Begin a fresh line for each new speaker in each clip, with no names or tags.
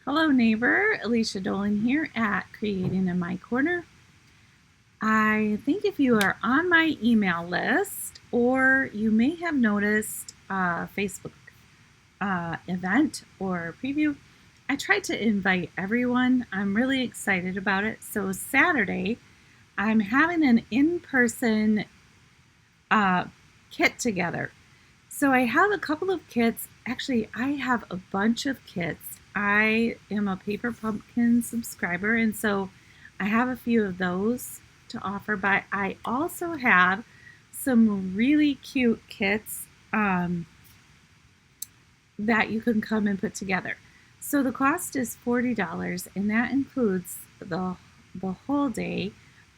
Hello neighbor, Alicia Dolan here at Creating in My Corner. I think if you are on my email list, or you may have noticed a Facebook event or preview, I tried to invite everyone. I'm really excited about it. So Saturday, I'm having an in-person kit together. So I have a couple of kits. Actually, I have a bunch of kits. I am a Paper Pumpkin subscriber, and so I have a few of those to offer, but I also have some really cute kits that you can come and put together. So the cost is $40, and that includes the whole day.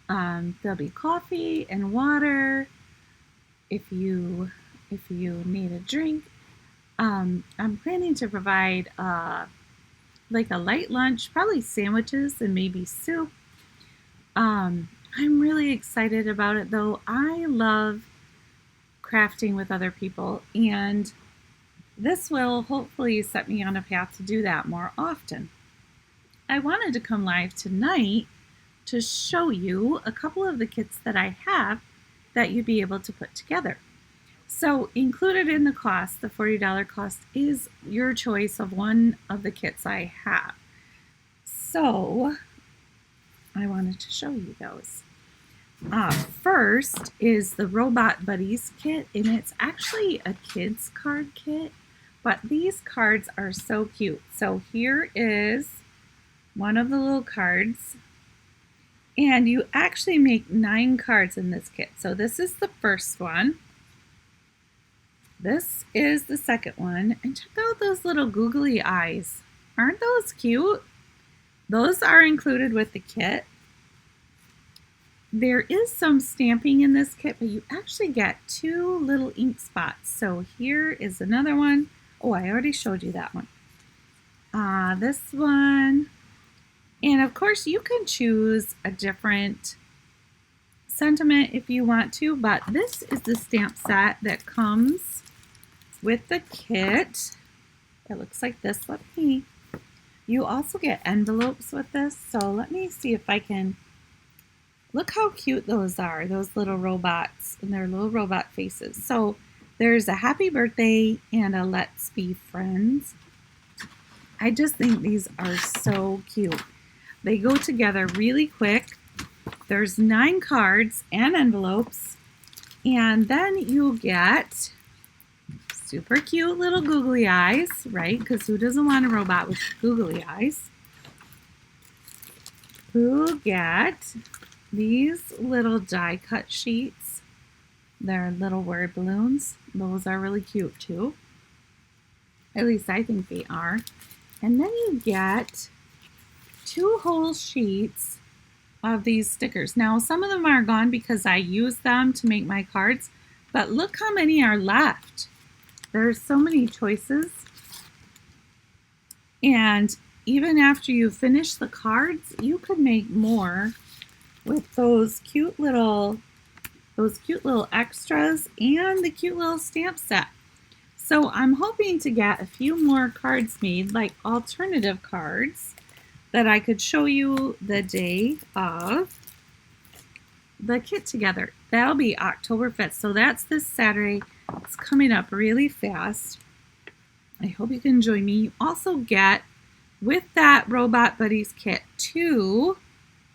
There'll be coffee and water if you need a drink. I'm planning to provide like a light lunch, probably sandwiches and maybe soup. I'm really excited about it though. I love crafting with other people, and this will hopefully set me on a path to do that more often. I wanted to come live tonight to show you a couple of the kits that I have that you'd be able to put together. So included in the cost, the $40 cost, is your choice of one of the kits I have. So I wanted to show you those. First is the Robot Buddies kit, and it's actually a kids card kit, but these cards are so cute. So here is one of the little cards, and you actually make 9 cards in this kit. So this is the first one. This is the second one, and check out those little googly eyes. Aren't those cute? Those are included with the kit. There is some stamping in this kit, but you actually get 2 little ink spots. So here is another one. Oh, I already showed you that one. This one. And of course you can choose a different sentiment if you want to, but this is the stamp set that comes with the kit. It looks like this. You also get envelopes with this, so let me see if I can. Look how cute those are, those little robots and their little robot faces. So there's a happy birthday and a let's be friends. I just think these are so cute. They go together really quick. There's 9 cards and envelopes, and then you get super cute little googly eyes, right? Because who doesn't want a robot with googly eyes? You get these little die cut sheets. They're little word balloons. Those are really cute too. At least I think they are. And then you get 2 whole sheets of these stickers. Now some of them are gone because I used them to make my cards, but look how many are left. There's so many choices. And even after you finish the cards, you could make more with those cute little extras and the cute little stamp set. So I'm hoping to get a few more cards made, like alternative cards, that I could show you the day of the kit together. That'll be October 5th. So that's this Saturday. It's coming up really fast. I hope you can join me. You also get, with that Robot Buddies kit, 2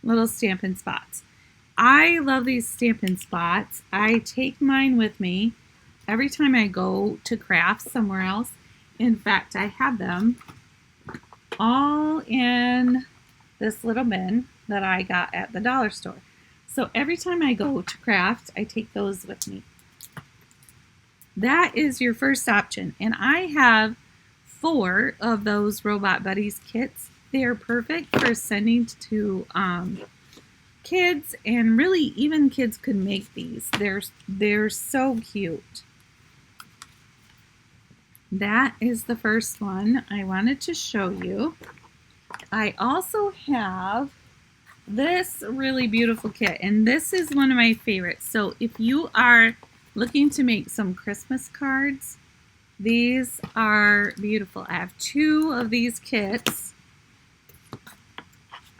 little Stampin' Spots. I love these Stampin' Spots. I take mine with me every time I go to craft somewhere else. In fact, I have them all in this little bin that I got at the dollar store. So every time I go to craft, I take those with me. That is your first option. And I have 4 of those Robot Buddies kits. They are perfect for sending to kids, and really even kids could make these. They're so cute. That is the first one I wanted to show you. I also have this really beautiful kit, and this is one of my favorites. So if you are looking to make some Christmas cards, these are beautiful. I have 2 of these kits.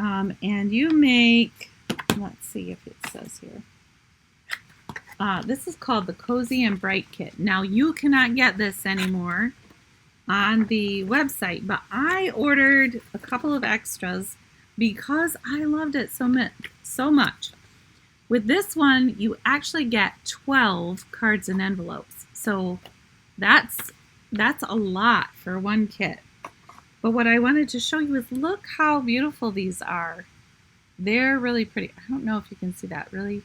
And you make, let's see if it says here. This is called the Cozy and Bright Kit. Now you cannot get this anymore on the website, but I ordered a couple of extras because I loved it so much. With this one, you actually get 12 cards and envelopes. So that's a lot for one kit. But what I wanted to show you is look how beautiful these are. They're really pretty. I don't know if you can see that really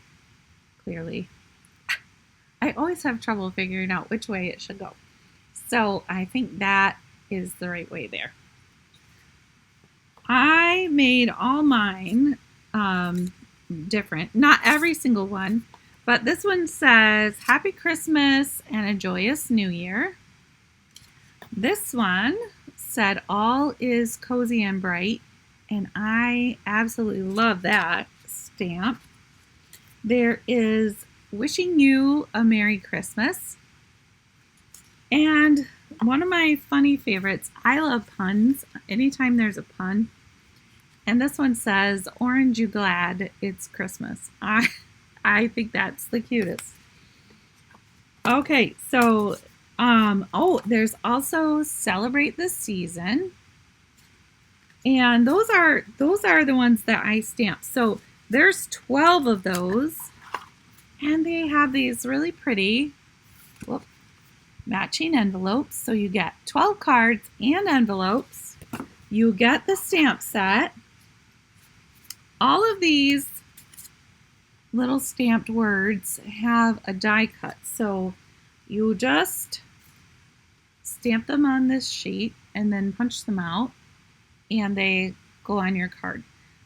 clearly. I always have trouble figuring out which way it should go. So I think that is the right way there. I made all mine different. Not every single one, but this one says Happy Christmas and a Joyous New Year. This one said All is Cozy and Bright, and I absolutely love that stamp. There is Wishing You a Merry Christmas. And one of my funny favorites, I love puns, anytime there's a pun. And this one says, Orange You Glad It's Christmas. I think that's the cutest. Okay, so, there's also Celebrate the Season. And those are the ones that I stamped. So there's 12 of those. And they have these really pretty, matching envelopes. So you get 12 cards and envelopes. You get the stamp set. All of these little stamped words have a die cut. So you just stamp them on this sheet and then punch them out and they go on your card.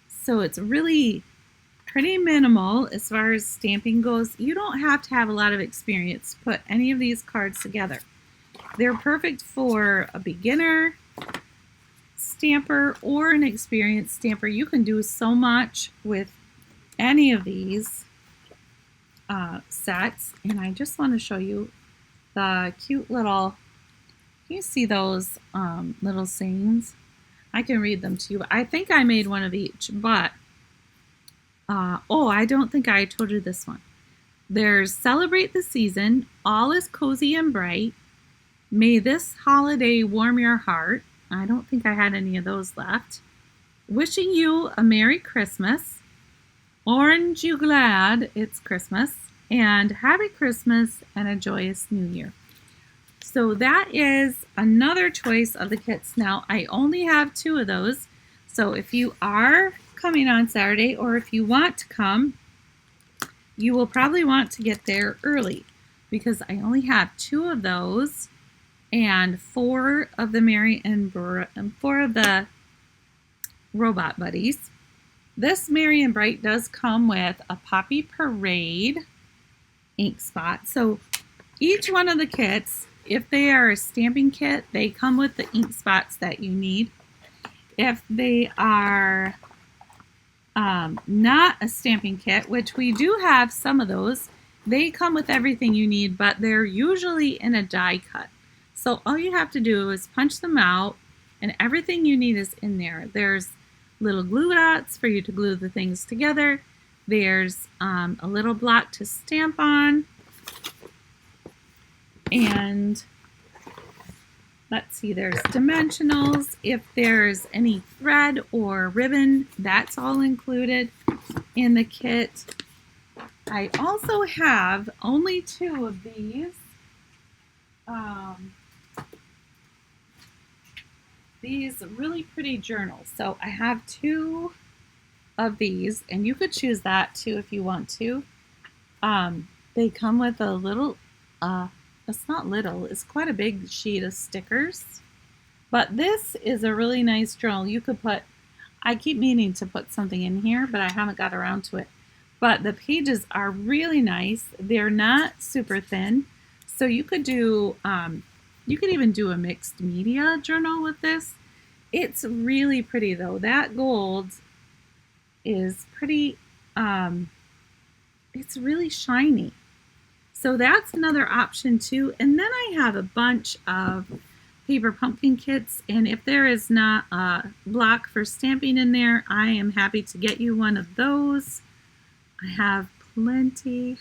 So it's really pretty minimal as far as stamping goes. You don't have to have a lot of experience to put any of these cards together. They're perfect for a beginner stamper or an experienced stamper. You can do so much with any of these sets. And I just want to show you the cute little, you see those little sayings? I can read them to you. I think I made one of each, but I don't think I told you this one. There's Celebrate the Season, All is Cozy and Bright, May this holiday warm your heart. I don't think I had any of those left. Wishing you a Merry Christmas, Orange You Glad It's Christmas, and Happy Christmas and a Joyous New Year. So that is another choice of the kits. Now I only have 2 of those. So if you are coming on Saturday, or if you want to come, you will probably want to get there early because I only have 2 of those and 4 of the Merry and 4 of the Robot Buddies. This Merry and Bright does come with a Poppy Parade ink spot. So each one of the kits, if they are a stamping kit, they come with the ink spots that you need. If they are not a stamping kit, which we do have some of those, they come with everything you need, but they're usually in a die cut. So all you have to do is punch them out and everything you need is in there. There's little glue dots for you to glue the things together. There's a little block to stamp on. And let's see, there's dimensionals. If there's any thread or ribbon, that's all included in the kit. I also have only 2 of these. These really pretty journals. So I have 2 of these, and you could choose that too if you want to. They come with a little, it's not little, it's quite a big sheet of stickers. But this is a really nice journal. You could put, I keep meaning to put something in here, but I haven't got around to it. But the pages are really nice. They're not super thin. So you could do, you could even do a mixed media journal with this. It's really pretty though. That gold is pretty, it's really shiny. So that's another option too. And then I have a bunch of paper pumpkin kits, and if there is not a block for stamping in there, I am happy to get you one of those. I have plenty.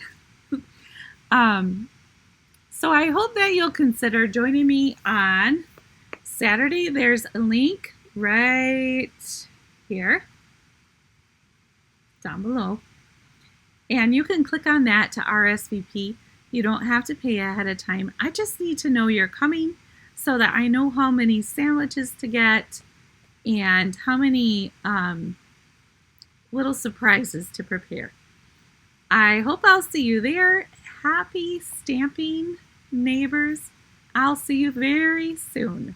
So I hope that you'll consider joining me on Saturday. There's a link right here, down below, and you can click on that to RSVP. You don't have to pay ahead of time. I just need to know you're coming so that I know how many sandwiches to get and how many little surprises to prepare. I hope I'll see you there. Happy stamping, neighbors. I'll see you very soon.